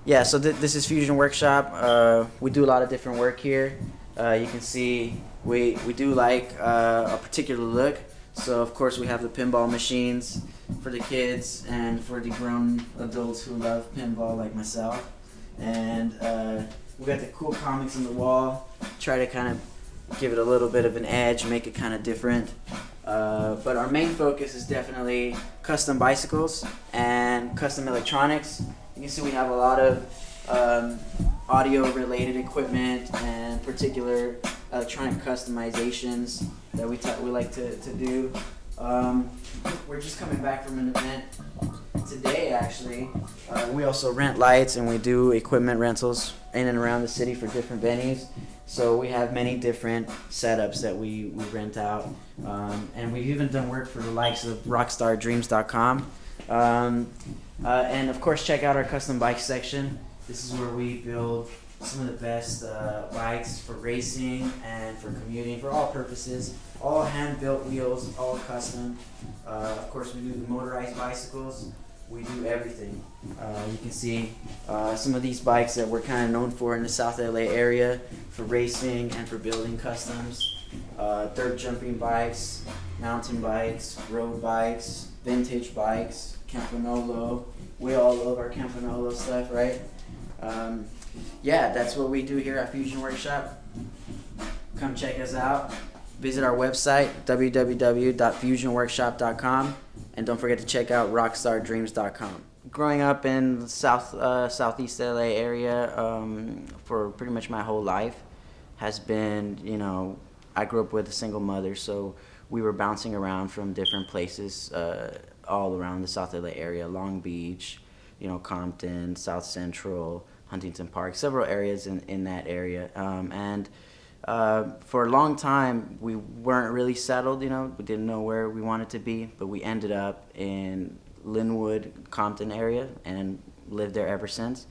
Yeah, so this is Fusion Workshop. We do a lot of different work here. You can see we do like a particular look. So of course we have the pinball machines for the kids and for the grown adults who love pinball like myself. And we got the cool comics on the wall. Try to kind of give it a little bit of an edge, make it kind of different. But our main focus is definitely custom bicycles and custom electronics. You can see we have a lot of audio-related equipment and particular electronic customizations that we like to do. We're just coming back from an event today, actually. We also rent lights and we do equipment rentals in and around the city for different venues. So we have many different setups that we rent out. And we've even done work for the likes of rockstardreams.com. And of course, check out our custom bike section. This is where we build some of the best bikes for racing and for commuting, for all purposes. All hand-built wheels, all custom. Of course, we do the motorized bicycles. We do everything. You can see some of these bikes that we're kind of known for in the South LA area for racing and for building customs. Dirt jumping bikes, mountain bikes, road bikes, vintage bikes, Campanolo. We all love our Campanolo stuff, right? Yeah, that's what we do here at Fusion Workshop. Come check us out. Visit our website, www.fusionworkshop.com, and don't forget to check out rockstardreams.com. Growing up in the southeast LA area for pretty much my whole life has been, I grew up with a single mother, so we were bouncing around from different places all around the South LA area, Long Beach, Compton, South Central, Huntington Park, several areas in that area. And for a long time, we weren't really settled, we didn't know where we wanted to be, but we ended up in Lynwood, Compton area, and lived there ever since.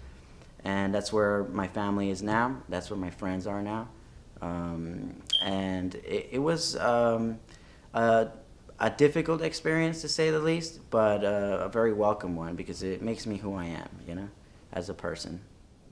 And that's where my family is now. That's where my friends are now. And it was a difficult experience, to say the least, but a very welcome one, because it makes me who I am, as a person.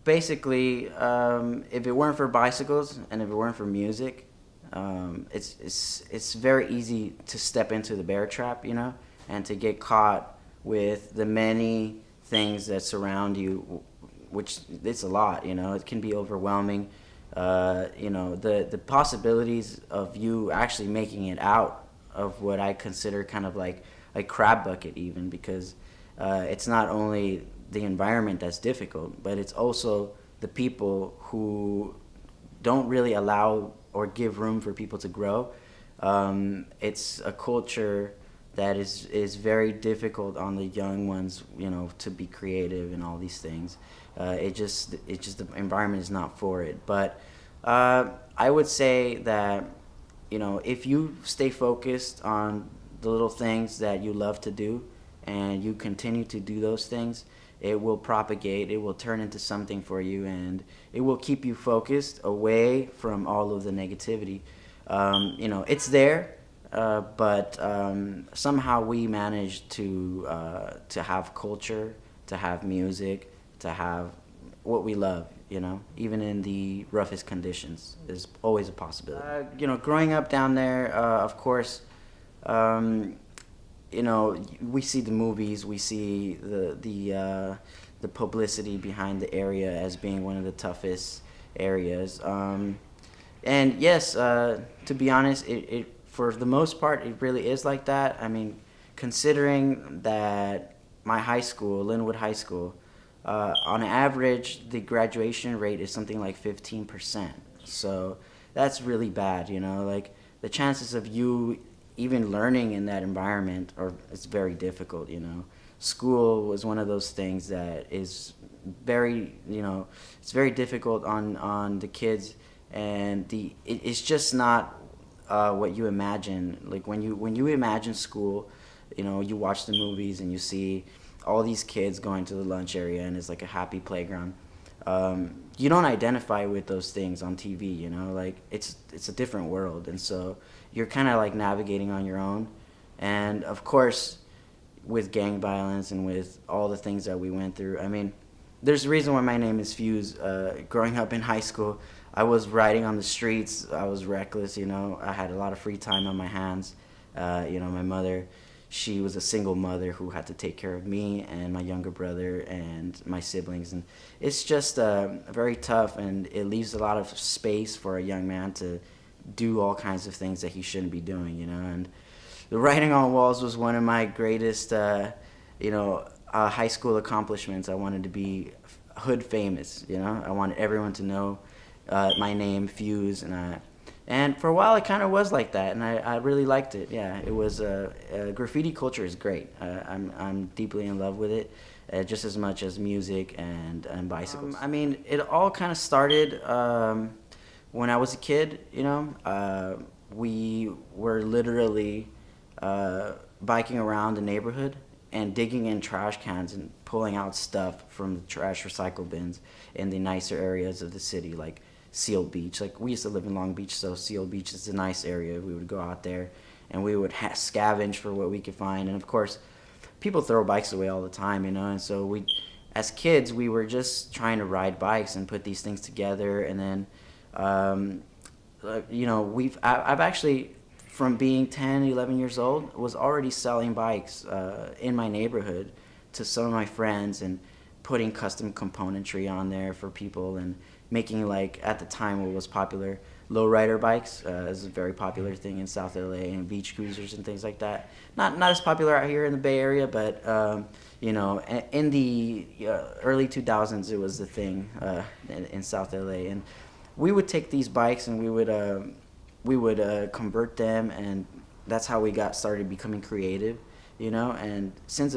Basically, if it weren't for bicycles and if it weren't for music, it's very easy to step into the bear trap, and to get caught with the many things that surround you, which it's a lot, it can be overwhelming. The possibilities of you actually making it out of what I consider kind of like a crab bucket, even, because it's not only the environment that's difficult, but it's also the people who don't really allow or give room for people to grow. It's a culture that is very difficult on the young ones, to be creative and all these things. It just the environment is not for it. But I would say that, if you stay focused on the little things that you love to do and you continue to do those things, it will propagate, it will turn into something for you, and it will keep you focused away from all of the negativity. It's there, but somehow we managed to have culture, to have music, to have what we love, even in the roughest conditions. There's always a possibility. Growing up down there, of course, we see the movies, we see the publicity behind the area as being one of the toughest areas. And yes, to be honest, it for the most part, it really is like that. I mean, considering that my high school, Lynwood High School, on average, the graduation rate is something like 15%. So that's really bad, like the chances of you even learning in that environment it's very difficult, School was one of those things that is very, it's very difficult on the kids, and it's just not what you imagine. Like when you imagine school, you watch the movies and you see all these kids going to the lunch area and it's like a happy playground. You don't identify with those things on TV, like it's a different world, and so you're kind of like navigating on your own. And of course, with gang violence and with all the things that we went through, I mean, there's a reason why my name is Fuse. Growing up in high school, I was riding on the streets. I was reckless, you know. I had a lot of free time on my hands. You know, my mother, she was a single mother who had to take care of me and my younger brother and my siblings, and it's just very tough, and it leaves a lot of space for a young man to do all kinds of things that he shouldn't be doing, you know. And the writing on walls was one of my greatest, you know, high school accomplishments. I wanted to be hood famous, you know. I wanted everyone to know my name, Fuse, and for a while it kind of was like that, and I really liked it. Yeah, it was graffiti culture is great. I'm deeply in love with it, just as much as music and bicycles. I mean, it all kind of started when I was a kid. You know, we were literally biking around the neighborhood and digging in trash cans and pulling out stuff from the trash recycle bins in the nicer areas of the city, like Seal Beach. Like, we used to live in Long Beach, so Seal Beach is a nice area. We would go out there and we would scavenge for what we could find. And of course, people throw bikes away all the time, you know. And so we, as kids, we were just trying to ride bikes and put these things together. And then, you know, I've actually, from being 10, 11 years old, was already selling bikes in my neighborhood to some of my friends and putting custom componentry on there for people and making, like, at the time what was popular, lowrider bikes is a very popular thing in South LA, and beach cruisers and things like that. Not as popular out here in the Bay Area, but you know, in the early 2000s it was the thing in South LA. And we would take these bikes and we would convert them, and that's how we got started becoming creative, you know. And since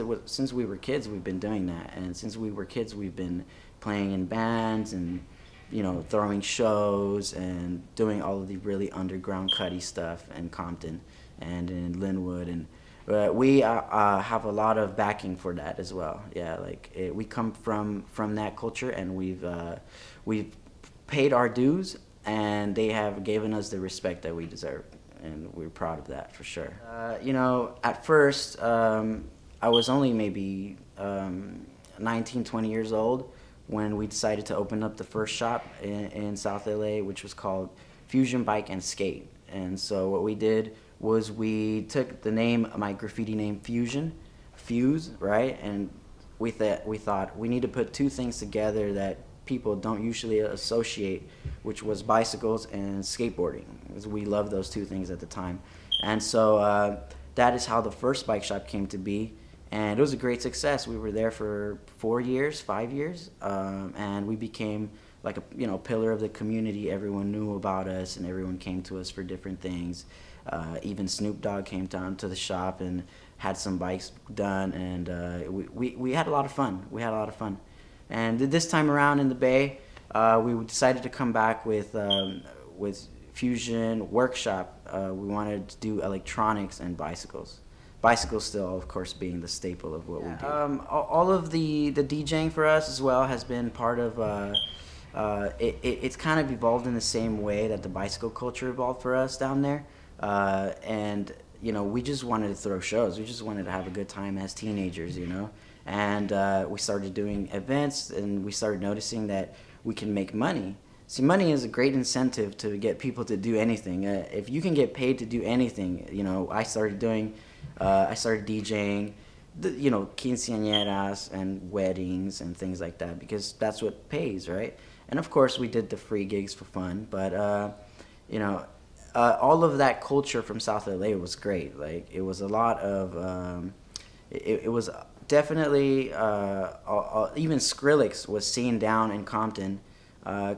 we were kids, we've been doing that, and since we were kids, we've been playing in bands and, you know, throwing shows and doing all of the really underground cutty stuff in Compton and in Lynwood. And we have a lot of backing for that as well. Yeah, like we come from that culture, and we've paid our dues, and they have given us the respect that we deserve, and we're proud of that for sure. You know, at first I was only maybe 19, 20 years old when we decided to open up the first shop in South LA, which was called Fusion Bike and Skate. And so what we did was we took the name, my graffiti name, Fuse, right? And we thought we need to put two things together that people don't usually associate, which was bicycles and skateboarding, because we loved those two things at the time. And so that is how the first bike shop came to be. And it was a great success. We were there for 5 years, and we became like a, you know, pillar of the community. Everyone knew about us, and everyone came to us for different things. Even Snoop Dogg came down to the shop and had some bikes done, and we had a lot of fun. And this time around in the Bay, we decided to come back with Fusion Workshop. We wanted to do electronics and bicycles. Bicycles still, of course, being the staple of what we do. All of the DJing for us as well has been part of, it's kind of evolved in the same way that the bicycle culture evolved for us down there. And, you know, we just wanted to throw shows. We just wanted to have a good time as teenagers, you know. And we started doing events, and we started noticing that we can make money. See, money is a great incentive to get people to do anything. If you can get paid to do anything, you know, I started DJing, you know, quinceañeras and weddings and things like that, because that's what pays, right? And of course, we did the free gigs for fun, but you know, all of that culture from South LA was great. Like, it was a lot of, it was definitely, even Skrillex was seen down in Compton,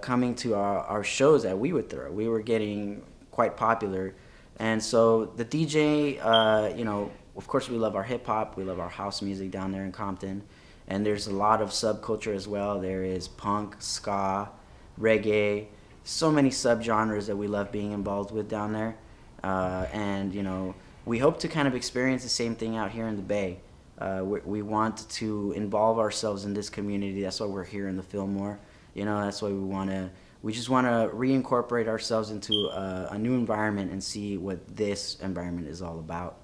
coming to our shows that we would throw. We were getting quite popular. And so the DJ, you know, of course we love our hip hop, we love our house music down there in Compton, and there's a lot of subculture as well. There is punk, ska, reggae, so many subgenres that we love being involved with down there. And, you know, we hope to kind of experience the same thing out here in the Bay. We want to involve ourselves in this community. That's why we're here in the Fillmore. You know, that's why we just want to reincorporate ourselves into a new environment and see what this environment is all about.